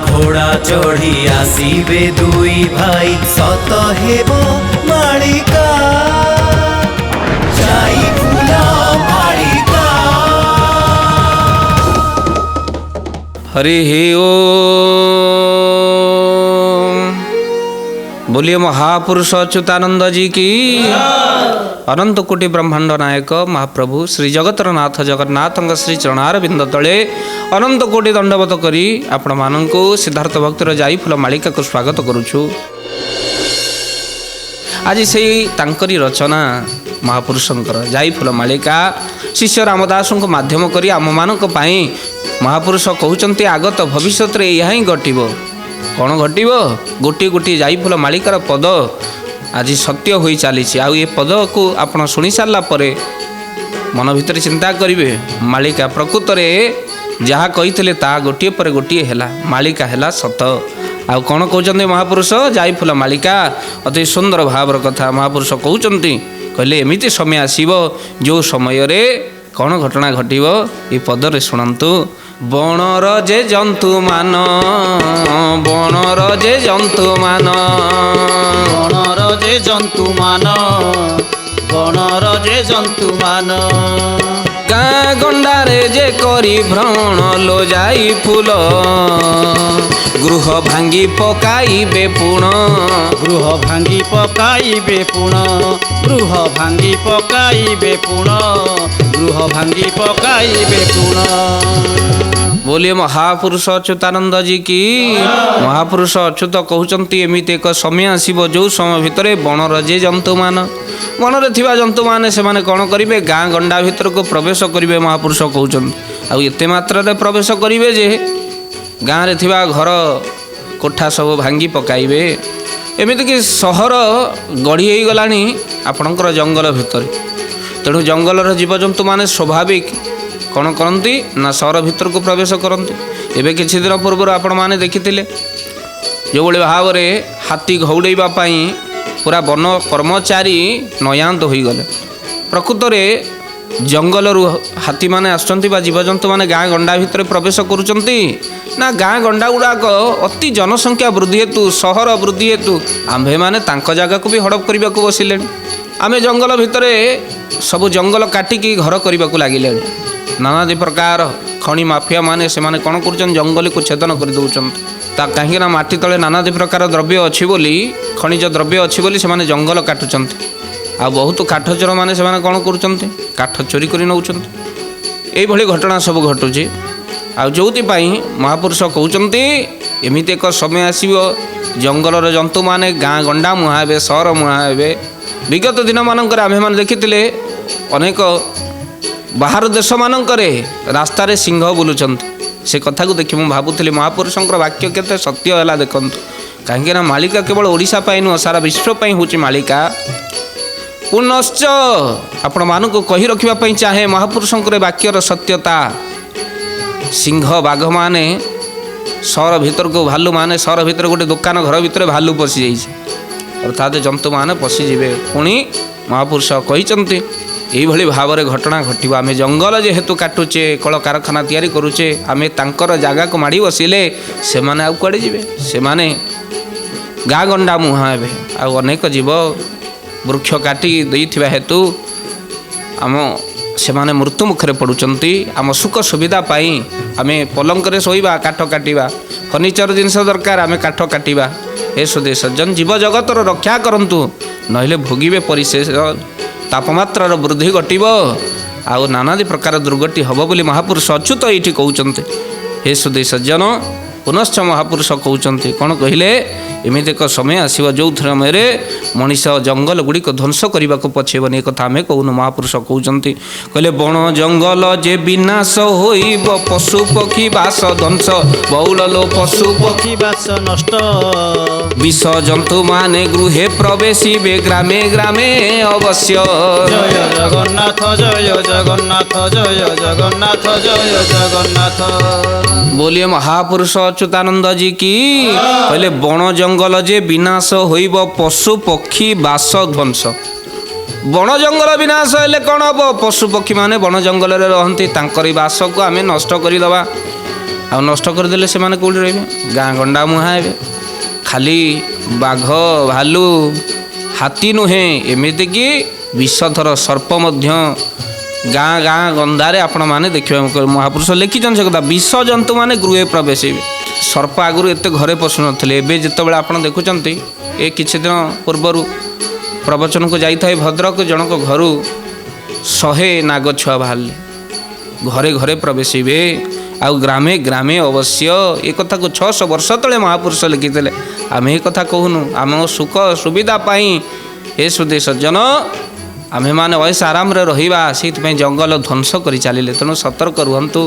घोड़ा चढ़ी आसीबे दुई भाई सत हेब मालिका जाई फूल मालिका। हरि ओम। बोलिए महापुरुष अच्युतानंद जी की। अनंत कोटि ब्रह्मांड नायक महाप्रभु श्री जगतर नाथ जगन्नाथ श्री चरणारविंद तले अनंत कोटि दंडवत करी आपण मानंकु सिद्धार्थ भक्तिर जाई फूल मालिका को स्वागत करुछु। आज से तांकरी रचना महापुरुषंकर जाई फूल मालिका शिष्य रामदास को माध्यम करी आम मानक पाई महापुरुष कहउचंती आगत भविष्य रे यह ही घटिबो। कौन घटिबो? गोटी गोटी जाई फूल मालिकार पद आज सत्य हो चली। आउ ये पद को आपण शुणी सारा पर मन भितर चिंता करेंगे मालिका प्रकृत में जहाँ कही ता गोटे पर गोटे है मालिका है सत। आउ कौन कहते महापुरुष जाई फूल मालिका अति सुंदर भावर कथा महापुरुष कहते कहले एमती समय आसब जो समय रे कौन घटना घटव ये पदरे शुणु। बणर जे जंतु मान बणर जे जंतु मान बणर जे जंतु मान बणर जे जंतु मान गाँ गंडारे जे करी भ्रमण लो जाई फूल गृह भांगी पकाइबे पुण गृह भांगी पकाइबे पुण गृह भांगी पकाइबे पुण गृह भांगी पकाइबे पुण। बोलिए महापुरुष अच्युतानंद जी की। महापुरुष अच्युत कहते एमती एक समय आसब जो समय भितर बणर जे जंतु मान बणरे थिबा जंतु माने से माने कौन करेंगे गाँ गंडा भितर को प्रवेश करेंगे महापुरुष कहते आउ एते मात्रा प्रवेश करेंगे जे गाँव रे थिबा घर कोठा सब भांगी पकाइबे। एमितिक सहर गढ़ी हो गलानी आपणकर जंगल भितर तेणु जंगलर जीवजंतु माने स्वाभाविक कौन करती ना सहर भितर को प्रवेश करती। एवं किछि दिन पूर्व आपण माने देखिथिले जो भाई भाव में हाथी घौड़ाइबा पूरा वन कर्मचारी नयांत हो गले। प्रकृत में जंगल हाथी माने आसुचंती बा जीवजंतु माने गाँ गंडा भितर प्रवेश करुचंती ना गाँ गंडा गुड़ाक अति जनसंख्या वृद्धि हेतु सहर वृद्धि हेतु आम्भे माने तांक जगह को भी हड़प करने को बसिले। आमे जंगल भितर सब जंगल काटिकी घर करने को लगिले। नानादी प्रकार खनि माफिया माने से माने कौन कर जंगल को छेदन कर दौरान कहीं माटी तले नानादी प्रकार द्रव्य अच्छी बोली खनिज द्रव्य अच्छी बोली से माने जंगल काटुचंती। आ बहुत काठचोर माने से माने कौन करुचंती काठ चोरी कर नौचंती। यही घटना सब घटुची। आ जोथि महापुरुष कहते एमती एक समय आसब जंगलर जंतु माने गाँ गंडा मुहाँ हे सहर मुहाँ हे। विगत दिन मानकर आम्भे माने देखिथिले अनेक बाहर देश मानकरे रास्ता रे सिंह बुलुचंती। से कथा को देखि मुझे भावुली महापुरुषंकर वाक्य केते सत्य है देखंतु। कहीं मालिका केवल ओडिशा पाई नुह सारा विश्व पाई होची मालिका। पुनश्च आपण मानक कही रखापी चाहे महापुरुषंकर वाक्यर सत्यता। सिंह बाघ माने सहर भीतर को भालू माने सहर भीतर गोटे दुकान घर भीतर भालू पशि जाइए अर्थात जंतु माने पशिजे। पुणी महापुरुष कहते यही भाव में घटना घटव। आम जंगल जेहेतु काटुचे कल कारखाना तैयारी करुचे आम तांकर जगह को माड़ी बसिले से माने आउ कुआडे जिवे से माने गाँ गंडा मुहाँ हे। आउ अनेक जीव वृक्ष काटी देइथिबा हेतु आम से माने मृत्यु मुखरे पड़ुचंती। आम सुख सुविधा पाई आम पलंकरे शोइबा काठ काटिबा फर्निचर जिनस दरकार आम काठ काटिबा। हे सुदे सज्जन जीव जगतर रक्षा करंतु नहिले भोगिबे परिशेष तापमात्रार वृद्धि घटव आउ नानादी प्रकार दुर्गति हम बोली महापुरुष अच्युत ये कहते। हे सुदे सज्जन पुनश्च महापुरुष कहते कौन कहले एमती एक समय आसब जो समय मनीष जंगल गुड़िक ध्वंस करने को पछेबनी एक कथा आम कहून। महापुरुष कहते कहले बण जंगल जे विनाश होइब पशु पक्षी बास ध्वंस बहुल लो पशु पक्षी बास नष्ट विष जंतु माने गृहे प्रवेशिबे ग्रामे ग्रामे अवश्य। जय जगन्नाथ जय जगन्नाथ जय जगन्नाथ जय जगन्नाथ। बोलिए महापुरुष अच्युतानंद जी की। कहले बण जंगल जे विनाश होइब पशु पक्षी बास ध्वंस बण जंगल विनाश हेले कौन हम पशु पक्षी माने बण जंगल रहती बास को आम नष्ट करदे ଆଉ ନଷ୍ଟ କରିଦେଲେ ସେମାନେ କେଉଁଠି ରହିବେ? ଗାଁ ଗଣ୍ଡା ମୁହାଁ ହେବେ। ଖାଲି ବାଘ ଭାଲୁ ହାତୀ ନୁହେଁ, ଏମିତିକି ବିଷଧର ସର୍ପ ମଧ୍ୟ ଗାଁ ଗାଁ ଗନ୍ଧାରେ ଆପଣମାନେ ଦେଖିବାକୁ ମହାପୁରୁଷ ଲେଖିଛନ୍ତି ସେ କଥା। ବିଷ ଜନ୍ତୁମାନେ ଗୃହେ ପ୍ରବେଶ ହେବେ। ସର୍ପ ଆଗରୁ ଏତେ ଘରେ ପଶୁନଥିଲେ। ଏବେ ଯେତେବେଳେ ଆପଣ ଦେଖୁଛନ୍ତି, ଏ କିଛି ଦିନ ପୂର୍ବରୁ ପ୍ରବଚନକୁ ଯାଇଥାଏ ଭଦ୍ରକ, ଜଣଙ୍କ ଘରୁ 100 ନାଗଛୁଆ ବାହାରିଲେ। ଘରେ ଘରେ ପ୍ରବେଶ ହେବେ। ଆଉ ଗ୍ରାମେ ଗ୍ରାମେ ଅବଶ୍ୟ। ଏ କଥାକୁ 600 ବର୍ଷ ତଳେ ମହାପୁରୁଷ ଲିଖିଥିଲେ। ଆମେ ଏ କଥା କହୁନୁ ଆମ ସୁଖ ସୁବିଧା ପାଇଁ। ଏ ସୁଧୀ ସଜ୍ଜନ, ଆମେମାନେ ଅୟସ ଆରାମରେ ରହିବା, ସେଇଥିପାଇଁ ଜଙ୍ଗଲ ଧ୍ୱଂସ କରି ଚାଲିଲେ। ତେଣୁ ସତର୍କ ରୁହନ୍ତୁ,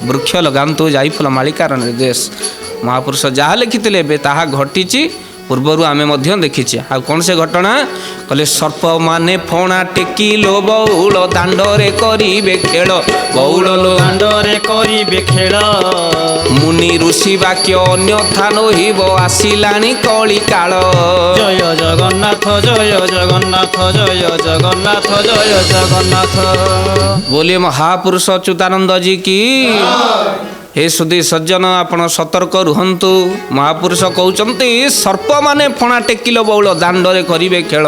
ବୃକ୍ଷ ଲଗାନ୍ତୁ, ଜାଇଫୁଲ ମାଳିକାର ନିର୍ଦ୍ଦେଶ। ମହାପୁରୁଷ ଯାହା ଲେଖିଥିଲେ ଏବେ ତାହା ଘଟିଛି, ପୂର୍ବରୁ ଆମେ ମଧ୍ୟ ଦେଖିଛେ। ଆଉ କ'ଣ ସେ ଘଟଣା? କହିଲେ ସର୍ପମାନେ ଫଣା ଟେକିଲୋ ବଉଳ, ଦାଣ୍ଡରେ କରିବେ ଖେଳ। ବଉଳ ଦାଣ୍ଡରେ କରିବେ ଖେଳ। ମୁନି ଋଷି ବାକ୍ୟ ଅନ୍ୟଥା ନହିବ, ଆସିଲାଣି କଳି କାଳ। ଜୟ ଜଗନ୍ନାଥ ଜୟ ଜଗନ୍ନାଥ ଜୟ ଜଗନ୍ନାଥ ଜୟ ଜଗନ୍ନାଥ। ବୋଲିଏ ମହାପୁରୁଷ ଅଚ୍ୟୁତାନନ୍ଦ ଜୀ କି। ହେ ସୁଧୀ ସଜ୍ଜନ, ଆପଣ ସତର୍କ ରୁହନ୍ତୁ। ମହାପୁରୁଷ କହୁଛନ୍ତି ସର୍ପମାନେ ଫଣା ଟେକିଲ ବଉଳ, ଦାଣ୍ଡରେ କରିବେ ଖେଳ।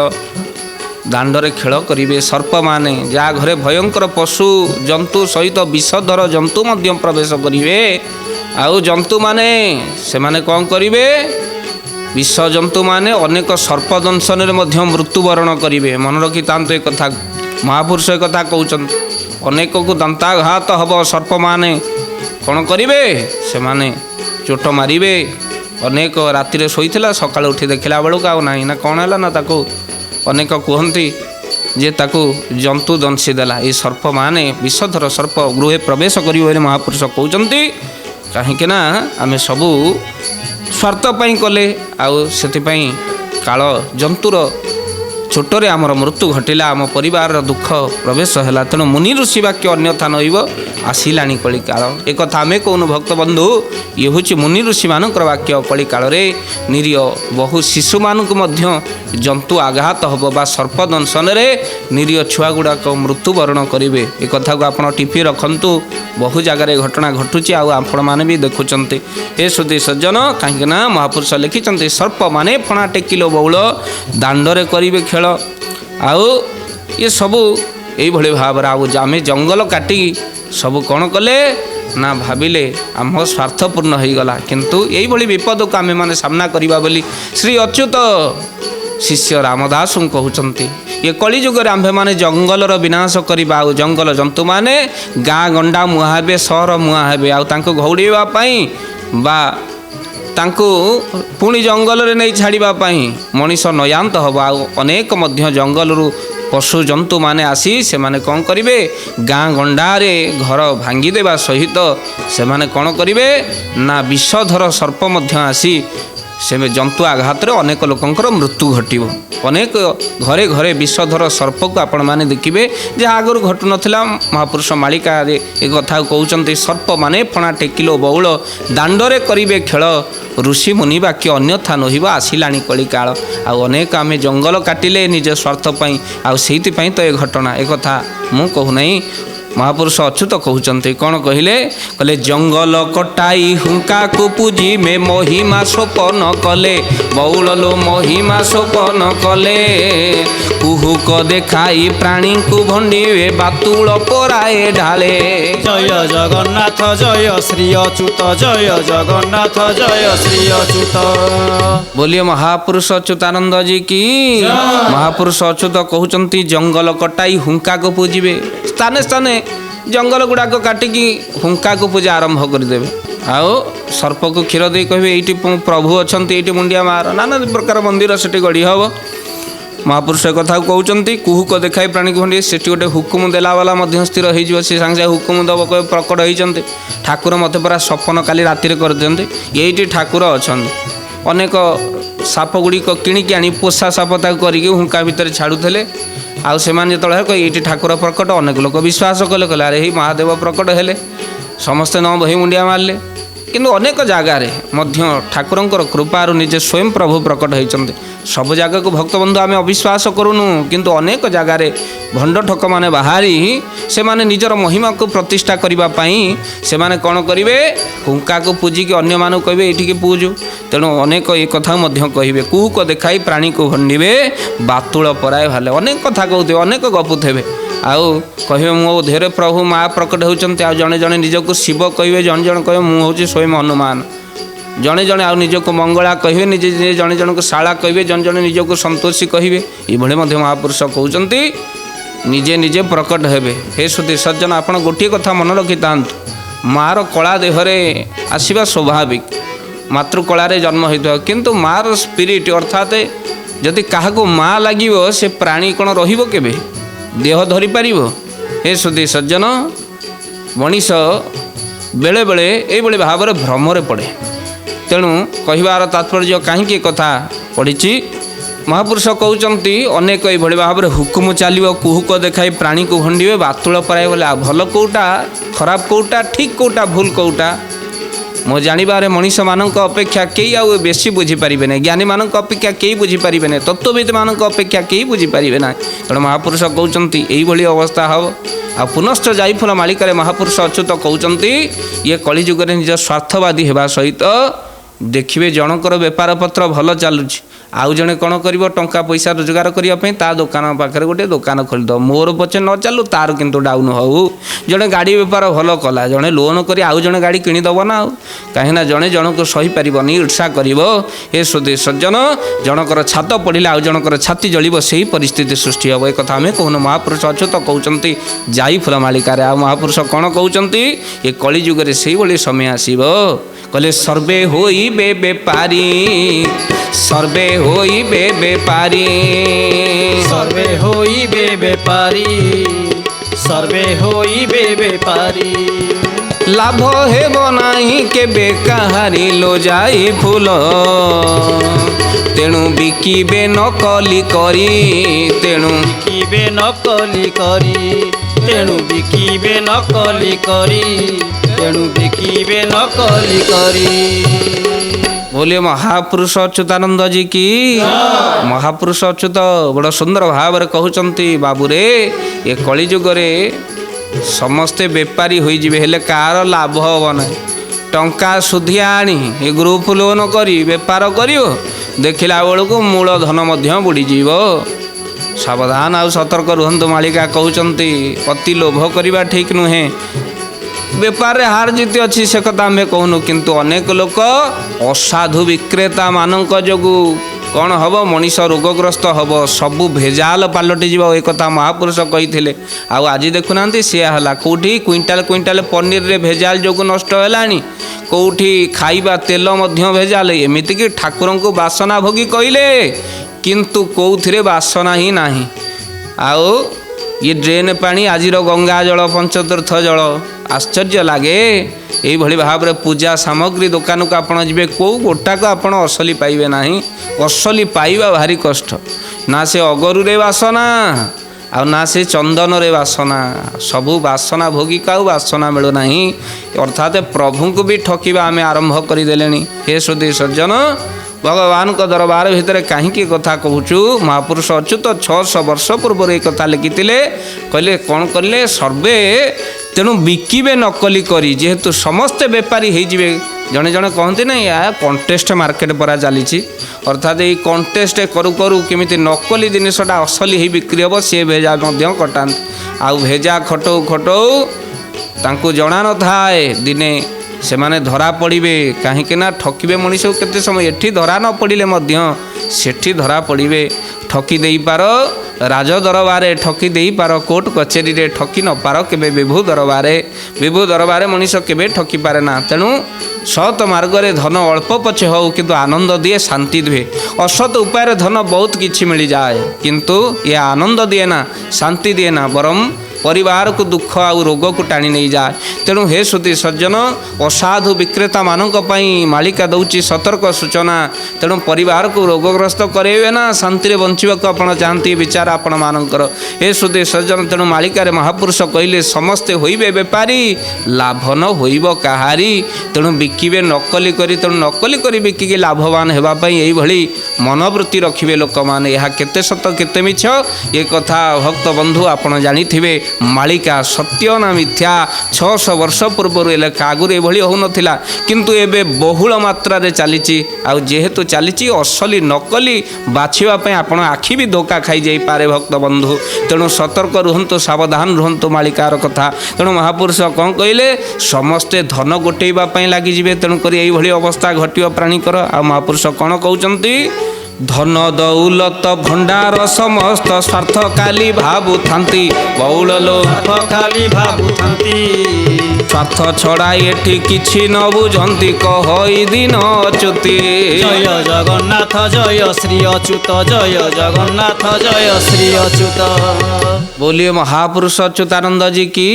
ଦାଣ୍ଡରେ ଖେଳ କରିବେ ସର୍ପମାନେ। ଯାହା ଘରେ ଭୟଙ୍କର ପଶୁ ଜନ୍ତୁ ସହିତ ବିଷଧର ଜନ୍ତୁ ମଧ୍ୟ ପ୍ରବେଶ କରିବେ। ଆଉ ଜନ୍ତୁମାନେ ସେମାନେ କ'ଣ କରିବେ? ବିଷ ଜନ୍ତୁମାନେ ଅନେକ ସର୍ପ ଦଂଶନରେ ମଧ୍ୟ ମୃତ୍ୟୁବରଣ କରିବେ। ମନେ ରଖିଥାନ୍ତୁ ଏ କଥା। ମହାପୁରୁଷ ଏ କଥା କହୁଛନ୍ତି। ଅନେକକୁ ଦନ୍ତାଘାତ ହେବ। ସର୍ପମାନେ କ'ଣ କରିବେ? ସେମାନେ ଚୋଟ ମାରିବେ। ଅନେକ ରାତିରେ ଶୋଇଥିଲା, ସକାଳୁ ଉଠି ଦେଖିଲା ବେଳକୁ ଆଉ ନାହିଁ। ନା କ'ଣ ହେଲା ନା ତାକୁ ଅନେକ କୁହନ୍ତି ଯେ ତାକୁ ଜନ୍ତୁ ଦଂଶି ଦେଲା। ଏ ସର୍ପମାନେ ବିଷଧର ସର୍ପ ଗୃହେ ପ୍ରବେଶ କରିବେ ବୋଲି ମହାପୁରୁଷ କହୁଛନ୍ତି। କାହିଁକି ନା ଆମେ ସବୁ ସ୍ୱାର୍ଥ ପାଇଁ କଲେ, ଆଉ ସେଥିପାଇଁ କାଳ ଜନ୍ତୁର ଛୋଟରେ ଆମର ମୃତ୍ୟୁ ଘଟିଲା, ଆମ ପରିବାରର ଦୁଃଖ ପ୍ରବେଶ ହେଲା। ତେଣୁ ମୁନି ଋଷି ବାକ୍ୟ ଅନ୍ୟଥା ନହିବ, ଆସିଲାଣି କଳି କାଳ। ଏକଥା ଆମେ କହୁନୁ ଭକ୍ତବନ୍ଧୁ, ଇଏ ହେଉଛି ମୁନି ଋଷିମାନଙ୍କର ବାକ୍ୟ। କଳି କାଳରେ ନିରୀହ ବହୁ ଶିଶୁମାନଙ୍କୁ ମଧ୍ୟ ଜନ୍ତୁ ଆଘାତ ହେବ ବା ସର୍ପ ଦଂଶନରେ ନିରୀହ ଛୁଆଗୁଡ଼ାକ ମୃତ୍ୟୁବରଣ କରିବେ। ଏ କଥାକୁ ଆପଣ ଟିପି ରଖନ୍ତୁ। ବହୁ ଜାଗାରେ ଘଟଣା ଘଟୁଛି, ଆଉ ଆପଣମାନେ ବି ଦେଖୁଛନ୍ତି। ଏ ସୁଧୀ ସଜ୍ଜନ, କାହିଁକିନା ମହାପୁରୁଷ ଲେଖିଛନ୍ତି ସର୍ପମାନେ ଫଣା ଟେକିଲ ବଉଳ, ଦାଣ୍ଡରେ କରିବେ ଖେଳ। ଆଉ ଇଏ ସବୁ ଏଇଭଳି ଭାବରେ। ଆଉ ଆମେ ଜଙ୍ଗଲ କାଟି ସବୁ କ'ଣ କଲେ ନା ଭାବିଲେ ଆମ ସ୍ୱାର୍ଥପୂର୍ଣ୍ଣ ହୋଇଗଲା। କିନ୍ତୁ ଏଇଭଳି ବିପଦକୁ ଆମେମାନେ ସାମ୍ନା କରିବା ବୋଲି ଶ୍ରୀ ଅଚ୍ୟୁତ ଶିଷ୍ୟ ରାମଦାସଙ୍କୁ କହୁଛନ୍ତି। ଏ କଳିଯୁଗରେ ଆମ୍ଭେମାନେ ଜଙ୍ଗଲର ବିନାଶ କରିବା। ଆଉ ଜଙ୍ଗଲ ଜନ୍ତୁମାନେ ଗାଁ ଗଣ୍ଡା ମୁହାଁ ହେବେ, ସହର ମୁହାଁ ହେବେ। ଆଉ ତାଙ୍କୁ ଘଉଡ଼େଇବା ପାଇଁ ବା ତାଙ୍କୁ ପୁଣି ଜଙ୍ଗଲରେ ନେଇ ଛାଡ଼ିବା ପାଇଁ ମଣିଷ ନୟାନ୍ତ ହେବ। ଆଉ ଅନେକ ମଧ୍ୟ ଜଙ୍ଗଲରୁ ପଶୁ ଜନ୍ତୁମାନେ ଆସି ସେମାନେ କ'ଣ କରିବେ? ଗାଁ ଗଣ୍ଡାରେ ଘର ଭାଙ୍ଗିଦେବା ସହିତ ସେମାନେ କ'ଣ କରିବେ ନା ବିଷଧର ସର୍ପ ମଧ୍ୟ ଆସି ସେ ଜନ୍ତୁ ଆଘାତରେ ଅନେକ ଲୋକଙ୍କର ମୃତ୍ୟୁ ଘଟିବ। ଅନେକ ଘରେ ଘରେ ବିଷଧର ସର୍ପକୁ ଆପଣମାନେ ଦେଖିବେ, ଯାହା ଆଗରୁ ଘଟୁନଥିଲା। ମହାପୁରୁଷ ମାଳିକାରେ ଏ କଥାକୁ କହୁଛନ୍ତି ସର୍ପମାନେ ଫଣା ଟେକିଲ ବଉଳ, ଦାଣ୍ଡରେ କରିବେ ଖେଳ। ଋଷି ମୁନି ବାକ୍ୟ ଅନ୍ୟଥା ନହିବ, ଆସିଲାଣି କଳି କାଳ। ଆଉ ଅନେକ ଆମେ ଜଙ୍ଗଲ କାଟିଲେ ନିଜ ସ୍ୱାର୍ଥ ପାଇଁ। ଆଉ ସେଇଥିପାଇଁ ତ ଏ ଘଟଣା। ଏ କଥା ମୁଁ କହୁନାହିଁ, ମହାପୁରୁଷ ଅଚ୍ୟୁତ କହୁଛନ୍ତି। କ'ଣ କହିଲେ? କହିଲେ ଜଙ୍ଗଲ କଟାଇ ହୁଙ୍କାକୁ ପୂଜି ମେ ମହିମା ସୋପନ କଲେ। ବଉଳଲୋ ମହିମା ସୋପନ କଲେ, କୁହୁକ ଦେଖାଇ ପ୍ରାଣୀଙ୍କୁ ଭଣ୍ଡିବେ, ବାତୁଳ ପରାଏ ଢାଳେ। ଜୟ ଜଗନ୍ନାଥ ଜୟ ଶ୍ରୀ ଅଚ୍ୟୁତ, ଜୟ ଜଗନ୍ନାଥ ଜୟ ଶ୍ରୀ ଅଚ୍ୟୁତ। ବୋଲିଏ ମହାପୁରୁଷ ଅଚ୍ୟୁତାନନ୍ଦ ଜୀ କି। ମହାପୁରୁଷ ଅଚ୍ୟୁତ କହୁଛନ୍ତି ଜଙ୍ଗଲ କଟାଇ ହୁଙ୍କାକୁ ପୂଜିବେ। ସ୍ଥାନେ ସ୍ଥାନେ ଜଙ୍ଗଲ ଗୁଡ଼ାକ କାଟିକି ହୁଙ୍କାକୁ ପୂଜା ଆରମ୍ଭ କରିଦେବେ। ଆଉ ସର୍ପକୁ କ୍ଷୀର ଦେଇ କହିବେ ଏଇଠି ପ୍ରଭୁ ଅଛନ୍ତି, ଏଇଠି ମୁଣ୍ଡିଆ ମାର। ନାନା ପ୍ରକାର ମନ୍ଦିର ସେଠି ଗଢ଼ି ହେବ। ମହାପୁରୁଷ କଥାକୁ କହୁଛନ୍ତି କୁହୁକ ଦେଖାଇ ପ୍ରାଣୀକୁ ଭଣ୍ଡି। ସେଠି ଗୋଟେ ହୁକୁମ ଦେଲା ବାଲା ମଧ୍ୟ ସ୍ଥିର ହେଇଯିବ। ସେ ସାଙ୍ଗେ ସାଙ୍ଗେ ହୁକୁମ ଦେବ, କହିବେ ପ୍ରକଟ ହେଇଛନ୍ତି ଠାକୁର। ମୋତେ ପୁରା ସପନ କାଲି ରାତିରେ କରିଦିଅନ୍ତି, ଏଇଠି ଠାକୁର ଅଛନ୍ତି। ଅନେକ ସାପ ଗୁଡ଼ିକ କିଣିକି ଆଣି ପୋଷା ସାପ ତାକୁ କରିକି ହୁଙ୍କା ଭିତରେ ଛାଡ଼ୁଥିଲେ। ଆଉ ସେମାନେ ଯେତେବେଳେ କହେ ଏଇଠି ଠାକୁର ପ୍ରକଟ, ଅନେକ ଲୋକ ବିଶ୍ୱାସ କଲେ। କହିଲେ ଆରେ ଏଇ ମହାଦେବ ପ୍ରକଟ ହେଲେ। ସମସ୍ତେ ନ ବହି ମୁଣ୍ଡିଆ ମାରିଲେ। କିନ୍ତୁ ଅନେକ ଜାଗାରେ ମଧ୍ୟ ଠାକୁରଙ୍କର କୃପାରୁ ନିଜେ ସ୍ୱୟଂ ପ୍ରଭୁ ପ୍ରକଟ ହୋଇଛନ୍ତି। ସବୁ ଜାଗାକୁ ଭକ୍ତବନ୍ଧୁ ଆମେ ଅବିଶ୍ୱାସ କରୁନୁ, କିନ୍ତୁ ଅନେକ ଜାଗାରେ ଭଣ୍ଡ ଠକମାନେ ବାହାରି ସେମାନେ ନିଜର ମହିମାକୁ ପ୍ରତିଷ୍ଠା କରିବା ପାଇଁ ସେମାନେ କ'ଣ କରିବେ, ହୁଙ୍କାକୁ ପୂଜିକି ଅନ୍ୟମାନଙ୍କୁ କହିବେ ଏଇଠିକି ପୂଜୁ। ତେଣୁ ଅନେକ ଏ କଥା ମଧ୍ୟ କହିବେ, କୁହୁକ ଦେଖାଇ ପ୍ରାଣୀକୁ ଭଣ୍ଡିବେ, ବାତୁଳ ପରାଏ ଭାଲେ। ଅନେକ କଥା କହୁଥିବେ, ଅନେକ ଗପୁଥିବେ, ଆଉ କହିବେ ମୋ ଦେହରେ ପ୍ରଭୁ ମା ପ୍ରକଟ ହେଉଛନ୍ତି। ଆଉ ଜଣେ ଜଣେ ନିଜକୁ ଶିବ କହିବେ, ଜଣେ ଜଣେ କହିବେ ମୁଁ ହେଉଛି ସ୍ୱୟଂ ହନୁମାନ। ଜଣେ ଜଣେ ଆଉ ନିଜକୁ ମଙ୍ଗଳା କହିବେ, ନିଜେ ଜଣେ ଜଣଙ୍କୁ ଶାଳା କହିବେ, ଜଣେ ଜଣେ ନିଜକୁ ସନ୍ତୋଷୀ କହିବେ। ଏଇଭଳି ମଧ୍ୟ ମହାପୁରୁଷ କହୁଛନ୍ତି ନିଜେ ନିଜେ ପ୍ରକଟ ହେବେ। ହେ ସୁଧୀ ସଜ୍ଜନ, ଆପଣ ଗୋଟିଏ କଥା ମନେ ରଖିଥାନ୍ତୁ, ମାଆର କଳା ଦେହରେ ଆସିବା ସ୍ୱାଭାବିକ, ମାତୃକଳାରେ ଜନ୍ମ ହୋଇଥିବ, କିନ୍ତୁ ମାଆର ସ୍ପିରିଟ୍ ଅର୍ଥାତ୍ ଯଦି କାହାକୁ ମା ଲାଗିବ ସେ ପ୍ରାଣୀ କ'ଣ ରହିବ କେବେ, ଦେହ ଧରିପାରିବ? ହେ ସୁଧୀ ସଜ୍ଜନ, ମଣିଷ ବେଳେବେଳେ ଏଇଭଳି ଭାବରେ ଭ୍ରମରେ ପଡ଼େ। ତେଣୁ କହିବାର ତାତ୍ପର୍ଯ୍ୟ କାହିଁକି କଥା ପଡ଼ିଛି, ମହାପୁରୁଷ କହୁଛନ୍ତି ଅନେକ ଏଇଭଳି ଭାବରେ ହୁକୁମ ଚାଲିବ, କୁହୁକ ଦେଖାଇ ପ୍ରାଣୀକୁ ଭଣ୍ଡିବେ, ବାତୁଳ ପରାଏ ବୋଲେ। ଆଉ ଭଲ କେଉଁଟା, ଖରାପ କେଉଁଟା, ଠିକ୍ କେଉଁଟା, ଭୁଲ କେଉଁଟା, ମୋ ଜାଣିବାରେ ମଣିଷମାନଙ୍କ ଅପେକ୍ଷା କେହି ଆଉ ବେଶୀ ବୁଝିପାରିବେ ନାହିଁ, ଜ୍ଞାନୀମାନଙ୍କ ଅପେକ୍ଷା କେହି ବୁଝିପାରିବେ ନାହିଁ, ତତ୍ତ୍ୱବିତ୍ମାନଙ୍କ ଅପେକ୍ଷା କେହି ବୁଝିପାରିବେ ନାହିଁ। ତେଣୁ ମହାପୁରୁଷ କହୁଛନ୍ତି ଏଇଭଳି ଅବସ୍ଥା ହେବ। ଆଉ ପୁନଶ୍ଚ ଯାଇଫୁଲ ମାଳିକାରେ ମହାପୁରୁଷ ଅଚ୍ୟୁତ କହୁଛନ୍ତି ଇଏ କଳିଯୁଗରେ ନିଜ ସ୍ୱାର୍ଥବାଦୀ ହେବା ସହିତ ଦେଖିବେ ଜଣଙ୍କର ବେପାର ପତ୍ର ଭଲ ଚାଲୁଛି, ଆଉ ଜଣେ କ'ଣ କରିବ, ଟଙ୍କା ପଇସା ରୋଜଗାର କରିବା ପାଇଁ ତା ଦୋକାନ ପାଖରେ ଗୋଟିଏ ଦୋକାନ ଖୋଲିଦେବ, ମୋର ପଛେ ନ ଚାଲୁ ତାର କିନ୍ତୁ ଡାଉନ୍ ହେଉ। ଜଣେ ଗାଡ଼ି ବେପାର ଭଲ କଲା, ଜଣେ ଲୋନ୍ କରି ଆଉ ଜଣେ ଗାଡ଼ି କିଣିଦେବ ନା, ଆଉ କାହିଁକିନା ଜଣେ ଜଣକୁ ସହିପାରିବନି, ଈର୍ଷା କରିବ। ଏ ସୁଧୀ ସଜ୍ଜନ, ଜଣଙ୍କର ଛାତ ପଡ଼ିଲେ ଆଉ ଜଣଙ୍କର ଛାତି ଜଳିବ, ସେହି ପରିସ୍ଥିତି ସୃଷ୍ଟି ହେବ। ଏ କଥା ଆମେ କହୁନୁ, ମହାପୁରୁଷ ଅଚ୍ୟୁତ କହୁଛନ୍ତି ଯାଇ ଫୁଲ ମାଳିକାରେ। ଆଉ ମହାପୁରୁଷ କ'ଣ କହୁଛନ୍ତି, ଏ କଳିଯୁଗରେ ସେଇଭଳି ସମୟ ଆସିବ, କହିଲେ ସର୍ବେ ହୋଇବେ ବେପାରୀ, ସର୍ବେ ହୋଇବେ ବେପାରୀ, ସର୍ବେ ହୋଇବେ ବେପାରୀ, ସର୍ବେ ହୋଇବେ ବେପାରୀ। ଲାଭ ହେବ ନାହିଁ କେବେ କାହାରି ଲୋ ଯାଇ ଫୁଲ, ତେଣୁ ବିକିବେ ନକଲି କରି, ତେଣୁ ବିକିବେ ନକଲି କରି, ତେଣୁ ବିକିବେ ନକଲି କରି, ତେଣୁ ବିକିବେ ନକଲି କରି। बोलिए महापुरुष अच्युतानंद जी की। महापुरुष अच्युत बड़ सुंदर भाव कहते बाबूरे ये कलिजुगरे समस्ते बेपारी होइजिबे हेले कार लाभ हम ना, टंका सुधिया आनी ये ग्रुप लोन करी बेपार करियो देखिला बेलू मूलधन बुड़ीजीव। सावधान आ सतर्क रुहतु मालिका कहते अति लोभ करवा ठीक नुहे। बेपार हार जीत अच्छी से कथा आम कहूनु, किंतु अनेक लोक असाधु विक्रेता मानक जोगु कौन हम मनीष रोगग्रस्त हम, सबू भेजाल पलटि जीव। एक कथा महापुरुष कही आज देखुना सी है कौटी क्विंटाल क्विंटाल पनीर रे भेजाल जो नष्ट है, कौटी खाइबा तेल भेजाल, एमतीक ठाकुर को बासना भोगी कहले किंतु कौथिरे बासना ही नाही। आओ ये ड्रेन पानी आज गंगा जल पंचतीर्थ जल आश्चर्य लगे। यही भाव में पूजा सामग्री दुकान को आप जी कौ गोटा को आप असली पाइबे ना, असली पाइबा भारी कष्ट। ना से अगरु रे बासना आ ना से चंदन रे बासना, सबू बासना भोगी का बासना मिलूना। अर्थात प्रभु को भी ठकिबा आम आरंभ करदेले। हे सुधी सज्जन, भगवान को दरबार भितर कहीं कथा कहूँ, महापुरुष अच्युत 600 वर्ष पूर्व एक कथा लिखिते। कहले कौन कले सर्वे तेणु बिकिबे नकली करी, जेहेतु समस्ते बेपारी होइजिबे। जड़े जड़े कहते ना या कंटेस्ट मार्केट परा चली, अर्थात ये कंटेस्ट करू करू केमिति नकली जिनसटा असली ही बिक्री हम सी भेजा कटा। आउ भेजा खटौ खटौ तांकु जना न थाए दिने से माने धरा पड़े, कहीं ठकिबे मनीष केते समय। एठी धरा न पड़े सेठी धरा पड़े। ठकी दे पार राज दरबारे, ठकी दे पार कोर्ट कचेरी रे, ठकी न पार केबे विभु दरबारे। विभु दरबारे मनीष केबे ठकी पारे ना। तेणु सत मार्ग रे धन अल्प पछे हो किंतु आनंद दिए, शांति दुहे। असत उपाय धन बहुत किछि मिल जाए किंतु ये आनंद दिए ना, शांति दिए ना, बरम ପରିବାରକୁ ଦୁଃଖ ଆଉ ରୋଗକୁ ଟାଣି ନେଇଯାଏ। ତେଣୁ ହେ ସୁଧୀ ସଜ୍ଜନ, ଅସାଧୁ ବିକ୍ରେତା ମାନଙ୍କ ପାଇଁ ମାଳିକା ଦେଉଛି ସତର୍କ ସୂଚନା। ତେଣୁ ପରିବାରକୁ ରୋଗଗ୍ରସ୍ତ କରାଇବେ ନା ଶାନ୍ତିରେ ବଞ୍ଚିବାକୁ ଆପଣ ଚାହାନ୍ତି ବିଚାର ଆପଣମାନଙ୍କର। ହେ ସୁଧୀ ସଜ୍ଜନ, ତେଣୁ ମାଳିକାରେ ମହାପୁରୁଷ କହିଲେ ସମସ୍ତେ ହୋଇବେ ବେପାରୀ, ଲାଭ ନ ହୋଇବ କାହାରି। ତେଣୁ ବିକିବେ ନକଲି କରି, ତେଣୁ ନକଲି କରି ବିକିକି ଲାଭବାନ ହେବା ପାଇଁ ଏଇଭଳି ମନୋବୃତ୍ତି ରଖିବେ ଲୋକମାନେ। ଏହା କେତେ ସତ କେତେ ମିଛ ଏ କଥା ଭକ୍ତ ବନ୍ଧୁ ଆପଣ ଜାଣିଥିବେ। ମାଳିକା ସତ୍ୟ ନା ମିଥ୍ୟା 600 ବର୍ଷ ପୂର୍ବରୁ ଲେଖା, ଆଗରୁ ଏଭଳି ହେଉନଥିଲା, କିନ୍ତୁ ଏବେ ବହୁଳ ମାତ୍ରାରେ ଚାଲିଛି। ଆଉ ଯେହେତୁ ଚାଲିଛି ଅସଲି ନକଲି ବାଛିବା ପାଇଁ ଆପଣ ଆଖି ବି ଧୋକା ଖାଇଯାଇପାରେ ଭକ୍ତ ବନ୍ଧୁ। ତେଣୁ ସତର୍କ ରୁହନ୍ତୁ, ସାବଧାନ ରୁହନ୍ତୁ ମାଳିକାର କଥା। ତେଣୁ ମହାପୁରୁଷ କ'ଣ କହିଲେ, ସମସ୍ତେ ଧନ ଗୋଟେଇବା ପାଇଁ ଲାଗିଯିବେ। ତେଣୁକରି ଏଇଭଳି ଅବସ୍ଥା ଘଟିବ ପ୍ରାଣୀଙ୍କର। ଆଉ ମହାପୁରୁଷ କ'ଣ କହୁଛନ୍ତି, ଧନ ଦୌଲତ ଭଣ୍ଡାର ସମସ୍ତ ସ୍ୱାର୍ଥ କାଲି ଭାବୁଥାନ୍ତି, ବହୁଳ ଲୋକ ଖାଲି ଭାବୁଥାନ୍ତି, ସ୍ୱାର୍ଥ ଛଡ଼ା ଏଠି କିଛି ନ ବୁଝନ୍ତି, କହଇ ଦିନ ଅଚ୍ୟୁତି। ଜୟ ଜଗନ୍ନାଥ ଜୟ ଶ୍ରୀ ଅଚ୍ୟୁତ, ଜୟ ଜଗନ୍ନାଥ ଜୟ ଶ୍ରୀ ଅଚ୍ୟୁତ। बोलिए महापुरुष अच्युतानंद जी की।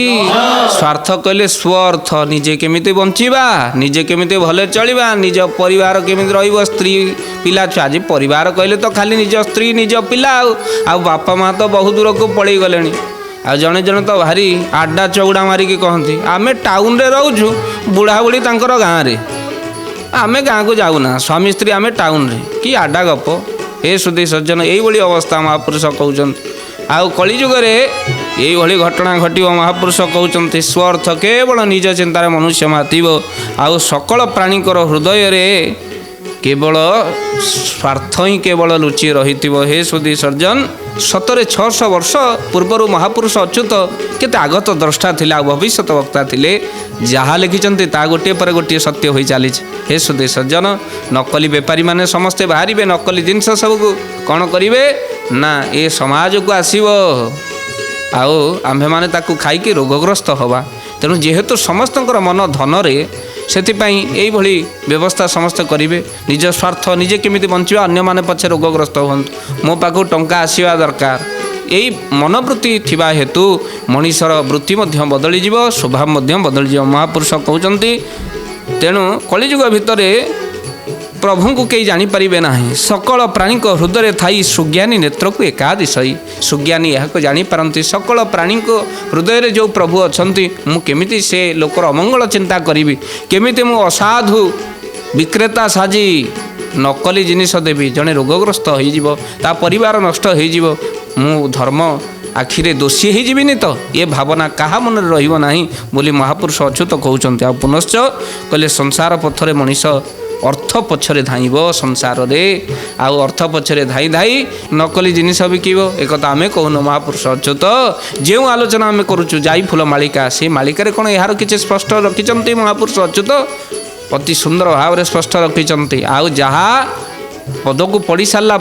स्वार्थ कहले स्वअर्थ, निजे केमिति बंचिबा, निजे केमिति भले चलिबा, निज परिवार केमिति रहिबो, स्त्री पिला छुआ। आज परिवार कहले तो खाली निज स्त्री निज पिला आ बापा माँ तो बहुत दूर को पड़े गले। आ जड़े जड़े तो भारी आड्डा चौड़ा मारिकी कहती आमे टाउन रे रोचु, बुढ़ा बुढ़ी तांकर गाँव रे, आमे गाँ को जाऊना, स्वामी स्त्री आमे टाउन रे, कि आड्डा गप। हे सुधी सज्जन, यही अवस्था महापुरुष कहते। आउ कलिजुगे यही घटना घटव। महापुरुष कहते स्वार्थ केवल निज चिंतार मनुष्य मातिब, आउ सकल प्राणीकर हृदय रे केवल स्वार्थ ही केवल लुचि रही। हे सुधी सर्जन, सतरे 600 वर्ष पूर्वर महापुरुष अच्युत केते आगत द्रष्टा थिले, भविष्यत वक्ता थिले। जहाँ लिखिं ता गोटे पर गोटे सत्य हो चली। हे सुधी सज्जन, नकली बेपारी माने समस्ते बाहर, नकली जिनस सबको कौन करेंगे ना ये समाज को आसब, आउ आम्भे माने ताकू खाइकी रोगग्रस्त हवा। तेणु जेहेतु समस्त मन धन रे, सेथिपाई यही व्यवस्था समस्ते करेंगे। निज स्वार्थ निजे केमिति बंचिबा, अन्य माने पछे रोगग्रस्त हूँ, मो पाखु टंका आसीबा दरकार, यही मनोवृत्ति थिबा हेतु मनीषर वृत्ति मध्य बदली जीव, स्वभाव मध्य बदली जीव। महापुरुष कहते तेणु कलिजुग भितर प्रभु को कई जानीपारे ना, सकल प्राणी हृदय थाई सुज्ञानी नेत्र को एकादिशई। सुज्ञानी यह जानीपारती सकल प्राणी हृदय रे जो प्रभु अच्छा, मुझे से लोकर अमंगल चिंता करी, केमिति मु असाधु विक्रेता साजी नकली जिनिस देवी, जड़े रोगग्रस्त हो परिवार नष्ट हो, मु धर्म आखिरे दोषी हो जीविनी, तो ये भावना कहा मन रहिबो नाही बोली महापुरुष अच्युत कहते। आ पुनश्च कहले संसार पथरे मनीष अर्थ पछरे धाइब, संसार रे आउ अर्थ पछरे धाई धाई नकली जिनिस बिकिब, एक आमे कहून। महापुरुष अच्युत जो आलोचना आमे करूचु जाई फूल मालिका, से मालिका कौन यार किसी स्पष्ट रखिंट महापुरुष अच्युत, अति सुंदर भाव में स्पष्ट रखिंट। आउ जहाँ पद को पढ़ी सारा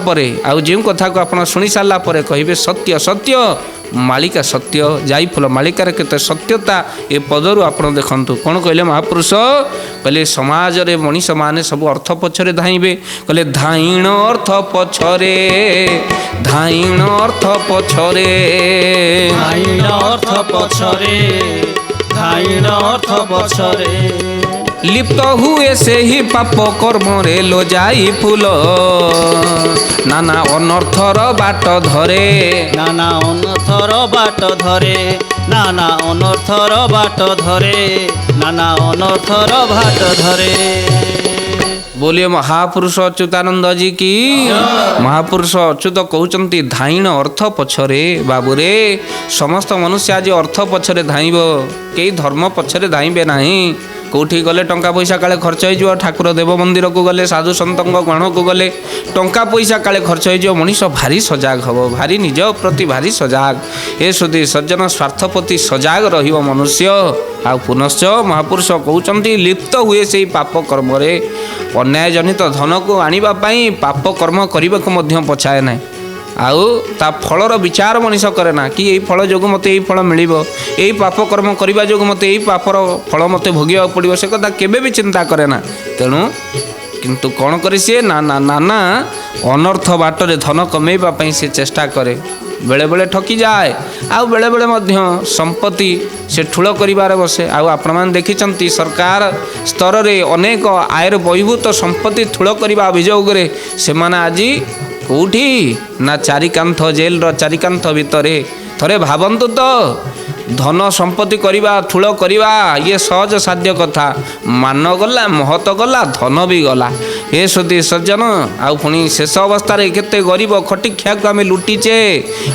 आउ जो कथा को आप शुणी सारा कहे सत्य सत्य मालिका सत्य, जाई फूल मालिकार केते सत्यता ए पदरू आप देखु। कौन कहले महापुरुष, कहले समाज रे मनीष माने सब अर्थ पछरे धाइबे, कहले धाइण अर्थ पछरे, धाइण अर्थ पछरे, धाइण अर्थ पछरे, धाइण अर्थ पछरे, लिप्त हुए से ही पाप कर्म रे लो जाई फूल, नाना अनर्थर बाट धरे, नाना अनर्थर बाट धरे, नाना अनर्थर बाट धरे, नाना अनर्थर बाट धरे। बोलिए महापुरुष अच्युतानंद जी की। महापुरुष अच्युत कहते धाइण अर्थ पछरे, बाबूरे समस्त मनुष्य आज अर्थ पछरे धाइब, कई धर्म पछरे धाइबे नहीं। कौटी गले टंका पैसा काले खर्च हो, ठाकुर देव मंदिर को गले, साधु सत गण को गले टंका पैसा काले खर्च हो, मनीष भारी सजाग हम, भारी निज प्रति भारी सजाग। ए सुधी सज्जन, स्वार्थ प्रति सजाग रहिबो मनुष्य। आ पुनश्च महापुरुष कहते लिप्त हुए से पाप कर्म रे, अन्याय जनित धन को आनिबा पई पाप कर्म करने को पछाए ना, आउ ता फलर विचार मनीष करे ना कि यही फल जो मत यही फल मिल, यही पाप कर्म करने जो मत यही पापर फल मत भोगिया पड़ो, से कथा केबे भी चिंता करे ना। तेणु किंतु कौन करे सी, ना ना ना ना अनर्थ बाटरे धन कमेवा से चेष्टा करे। ବେଳେବେଳେ ଠକିଯାଏ ଆଉ ବେଳେବେଳେ ମଧ୍ୟ ସମ୍ପତ୍ତି ସେ ଠୁଳ କରିବାରେ ବସେ। ଆଉ ଆପଣମାନେ ଦେଖିଛନ୍ତି ସରକାର ସ୍ତରରେ ଅନେକ ଆୟର ବହିଭୂତ ସମ୍ପତ୍ତି ଠୁଳ କରିବା ଅଭିଯୋଗରେ ସେମାନେ ଆଜି କେଉଁଠି ନା ଚାରିକାନ୍ଥ ଜେଲର ଚାରିକାନ୍ଥ ଭିତରେ। ଥରେ ଭାବନ୍ତୁ ତ, ଧନ ସମ୍ପତ୍ତି କରିବା ଠୁଳ କରିବା ଇଏ ସହଜ ସାଧ୍ୟ କଥା। ମାନ ଗଲା, ମହତ ଗଲା, ଧନ ବି ଗଲା। ଏ ସୁଧୀ ସଜ୍ଜନ, ଆଉ ପୁଣି ଶେଷ ଅବସ୍ଥାରେ କେତେ ଗରିବ ଖଟିଖିଆକୁ ଆମେ ଲୁଟିଛେ।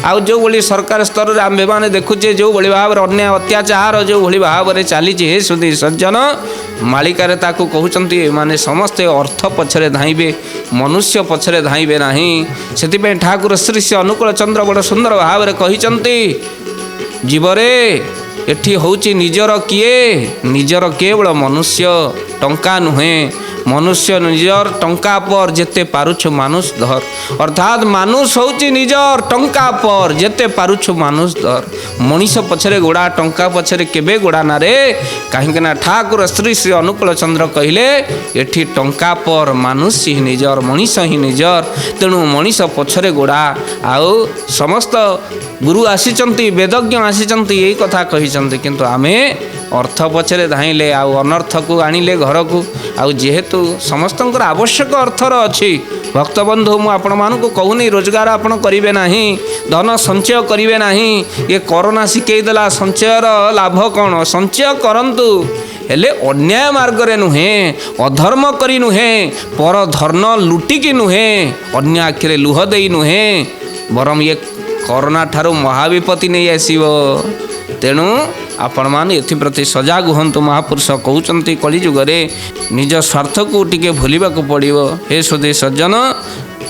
ଆଉ ଯେଉଁଭଳି ସରକାର ସ୍ତରରେ ଆମ୍ଭେମାନେ ଦେଖୁଛେ ଯେଉଁଭଳି ଭାବରେ ଅନ୍ୟାୟ ଅତ୍ୟାଚାର ଯେଉଁଭଳି ଭାବରେ ଚାଲିଛି, ହେ ସୁଧୀ ସଜ୍ଜନ, ମାଳିକାରେ ତାକୁ କହୁଛନ୍ତି ଏମାନେ ସମସ୍ତେ ଅର୍ଥ ପଛରେ ଧାଇଁବେ, ମନୁଷ୍ୟ ପଛରେ ଧାଇଁବେ ନାହିଁ। ସେଥିପାଇଁ ଠାକୁର ଶ୍ରୀ ଶ୍ରୀ ଅନୁକୂଳ ଚନ୍ଦ୍ର ବଡ଼ ସୁନ୍ଦର ଭାବରେ କହିଛନ୍ତି, ଜୀବରେ ଏଠି ହେଉଛି ନିଜର କିଏ? ନିଜର କେବଳ ମନୁଷ୍ୟ, ଟଙ୍କା ନୁହେଁ। ମନୁଷ୍ୟ ନିଜର, ଟଙ୍କା ପର ଯେତେ ପାରୁଛୁ ମାନୁଷ ଧର। ଅର୍ଥାତ୍ ମାନୁଷ ହେଉଛି ନିଜର, ଟଙ୍କା ପର ଯେତେ ପାରୁଛୁ ମାନୁଷ ଧର। ମଣିଷ ପଛରେ ଗୋଡ଼ା, ଟଙ୍କା ପଛରେ କେବେ ଗୋଡ଼ା ନା ରେ। କାହିଁକି ନା ଠାକୁର ଶ୍ରୀ ଶ୍ରୀ ଅନୁକୂଳ ଚନ୍ଦ୍ର କହିଲେ ଏଠି ଟଙ୍କା ପର, ମାନୁଷ ହିଁ ନିଜର, ମଣିଷ ହିଁ ନିଜର। ତେଣୁ ମଣିଷ ପଛରେ ଗୋଡ଼ା। ଆଉ ସମସ୍ତ ଗୁରୁ ଆସିଛନ୍ତି, ବେଦଜ୍ଞ ଆସିଛନ୍ତି, ଏଇ କଥା କହିଛନ୍ତି। କିନ୍ତୁ ଆମେ ଅର୍ଥ ପଛରେ ଧାଇଁଲେ ଆଉ ଅନର୍ଥକୁ ଆଣିଲେ ଘରକୁ। ଆଉ ଯେହେତୁ ସମସ୍ତଙ୍କର ଆବଶ୍ୟକ ଅର୍ଥର ଅଛି, ଭକ୍ତବନ୍ଧୁ ମୁଁ ଆପଣମାନଙ୍କୁ କହୁନି ରୋଜଗାର ଆପଣ କରିବେ ନାହିଁ, ଧନ ସଞ୍ଚୟ କରିବେ ନାହିଁ। ଏ କରୋନା ଶିଖେଇ ଦେଲା ସଞ୍ଚୟର ଲାଭ କ'ଣ। ସଞ୍ଚୟ କରନ୍ତୁ, ହେଲେ ଅନ୍ୟାୟ ମାର୍ଗରେ ନୁହେଁ, ଅଧର୍ମ କରି ନୁହେଁ, ପର ଧନ ଲୁଟିକି ନୁହେଁ, ଅନ୍ୟ ଆଖିରେ ଲୁହ ଦେଇ ନୁହେଁ, ବରଂ ଇଏ କରୋନା ଠାରୁ ମହାବିପତ୍ତି ନେଇ ଆସିବ। ତେଣୁ ଆପଣମାନେ ଏଥିପ୍ରତି ସଜାଗ ହୁଅନ୍ତୁ। ମହାପୁରୁଷ କହୁଛନ୍ତି କଳିଯୁଗରେ ନିଜ ସ୍ୱାର୍ଥକୁ ଟିକେ ଭୁଲିବାକୁ ପଡ଼ିବ। ହେ ସୁଧୀ ସଜ୍ଜନ,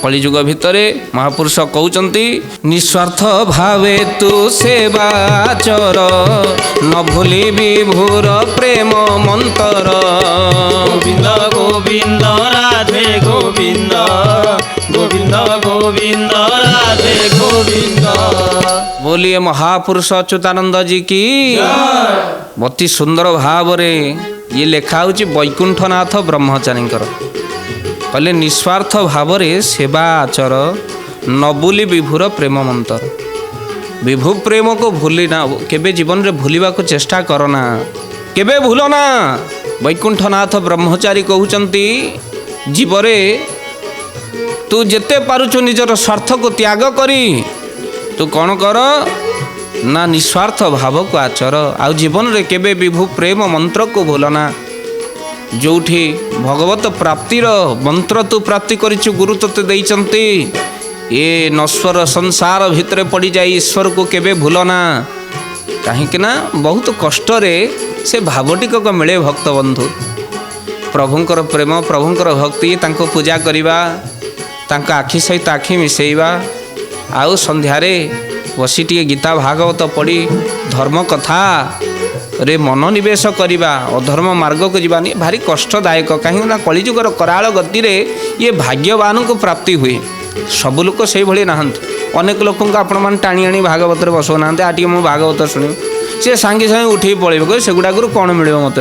କଳିଯୁଗ ଭିତରେ ମହାପୁରୁଷ କହୁଛନ୍ତି, ନିଃସ୍ୱାର୍ଥ ଭାବେ ତୁ ସେବାଚର, ନ ଭୁଲି ବିଭୁର ପ୍ରେମ ମନ୍ତର। ଗୋବିନ୍ଦ ଗୋବିନ୍ଦ ରାଧେ ଗୋବିନ୍ଦ, ଗୋବିନ୍ଦ ଗୋବିନ୍ଦ ରାଧେ ଗୋବିନ୍ଦ। बोलिए महापुरुष अच्युतानंद जी की। अति सुंदर भाव ये लिखा हूँ वैकुंठनाथ ब्रह्मचारी कहले निस्वार्थ भाव सेवा आचर, न भूली विभुर प्रेम मंत्र। विभु प्रेम को भूली ना, केबे जीवन रे भूलिबा को चेष्टा करना, केबे भूलना। वैकुंठनाथ ब्रह्मचारी कहउचंती, जीवरे तू जेते पारुछु निजर स्वार्थ को त्याग करी तू कौन कर ना निस्वार्थ भाव को आचर। आ जीवन रे केबे विभु प्रेम मंत्र को भूलना। जोठी भगवत प्राप्तिर मंत्र तू प्राप्ति करिछु, गुरु तते दैचंती। ये नश्वर संसार भितरे पड़ी जाई ईश्वर को केबे भूलना। कहीं ना बहुत कष्ट रे से भावटिक को मिले भक्त बंधु। प्रभुंकर प्रेम, प्रभुंकर भक्ति, तांको पूजा करिबा, तांका आखि सहित आखि मिसेइबा, आउ संध्यारे बसी टिके गीता भागवत पढ़ी धर्म कथा रे मनोनिवेश करिबा, अधर्म मार्ग को जीवानी भारी कष्टदायक। कहीं कलिजुगर कराल गति रे ये भाग्यवान को प्राप्ति हुए। सब लोक से भली नहांती। अनेक लोक आपण मैंने टाणी आनी भागवत बसौना, आ टे मु भागवत शुणी, सी सांगे सांगे उठे पड़े सेगुड़ाक कौन मिले मत।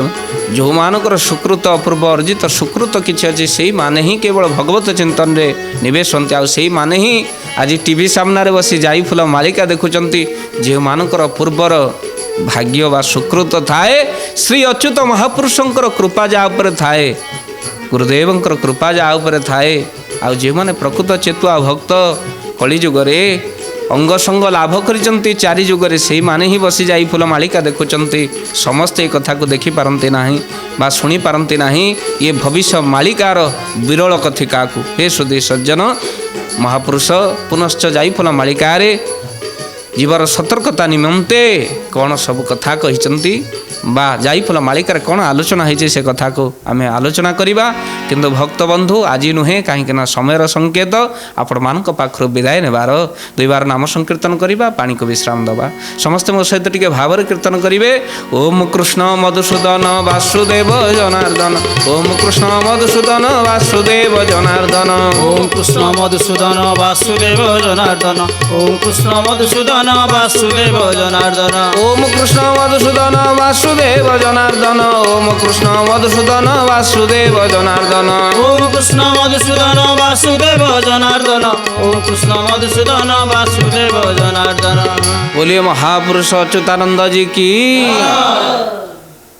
जो मानकर सुकृत अपूर्व अर्जित सुकृत किसी अच्छी से माने ही केवल भगवत चिंतन रे निवेश होती। आई माने ही आज टीवी सामने बसी जाई फूल मालिका देखुंत। जो मानकर पूर्वर भाग्य व सुकृत थाए, श्री अच्युत महापुरुषंकर कृपा जा उपरे थाए, गुरुदेवंकर कृपा जा उपरे थाए। आ जो मैंने प्रकृत चेतुआ भक्त कलिजुगरे अंग संग लाभ करिसंती, चारि जुगरे से माने ही बसी जाई फूल मालिका देखुंत। समस्ते एक कथा को देखी पारती नहीं बा शुणी पारती नहीं। ये भविष्य मालिकार विरल कथिका को। हे सुधी सज्जन, महापुरुष पुनश्च जाई फूल मालिकार जीवर सतर्कता निमंते कौन सब कथा कहिसंती बा जाईफल मालिकार कौन आलोचना होती से कथा को आम आलोचना करवा। किंतु भक्त बंधु आज नुहे कहीं समयर संकेत आपण मान पाखर विदाय नेबार। दुई बार नाम संकीर्तन करवा, पानी को विश्राम दबा। समस्ते मो सहित टिके भाव कीर्तन करेंगे। ओम कृष्ण मधुसूदन वासुदेव जनार्दन, ओम कृष्ण मधुसूदन वासुदेव जनार्दन, ओम कृष्ण मधुसूदन वासुदेव जनार्दन, ओम कृष्ण मधुसूदन মধুসূদন বাসুদেব জনার্দন ওম কৃষ্ণ মধুসূদন বাসুদেব জনার্দন ওম কৃষ্ণ মধুসূদন বাসুদেব জনার্দন ওম কৃষ্ণ মধুসূদন বাসুদেব জনার্দন ওম কৃষ্ণ মধুসূদন বাসুদেব জনার্দন बोलिए महापुरुष अच्युतानंद जी की